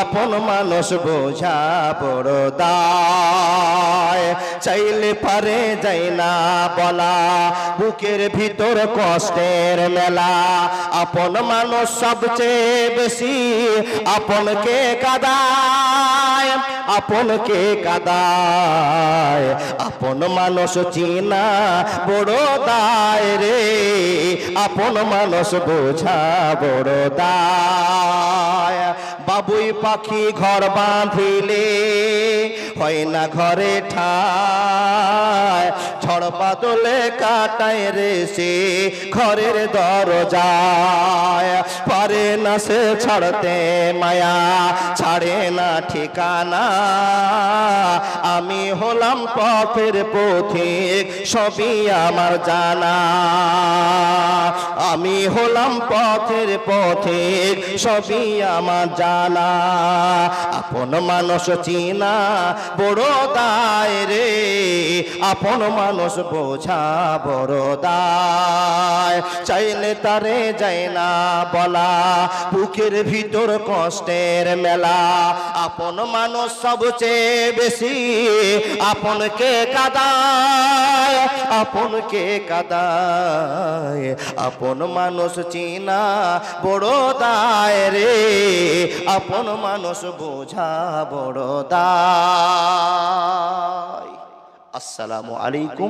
আপন মানুষ বোঝা বড় দায়। চাইলে পারে যায় না বলা, বুকের ভিতর কষ্টের মেলা। আপন মানুষ সবচেয়ে বেশি আপনকে কাঁদায়, আপনকে কাঁদায়। আপন মানুষ চিনা বড় দায় রে, আপন মানুষ বোঝা বড় দায়। বাবুই পাখি ঘর বাঁধিলে হয় না ঘরে ঠায়, ঝড় বাদলে কাটায় রে সে ঘরের দরজায়। পারে না সে ছাড়তে মায়া, ছাড়ে না ঠিকানা। আমি হলাম পথের পথিক, সবই আমার জানা। আমি হলাম পথের পথিক, সবই আমার জানা। আপন মানুষ চিনা বড় দায় রে, আপন মানুষ বোঝা বড় দায়। চাইলে তারে যায় না বলা, বুকের ভিতর কষ্টের মেলা। আপন মানুষ সবচেয়ে বেশি আপনকে কাঁদায়, আপনকে কাঁদায়। আপন মানুষ চিনা বড় দায় রে, আপন মানুষ বোঝা বড় দায়। আসসালামু আলাইকুম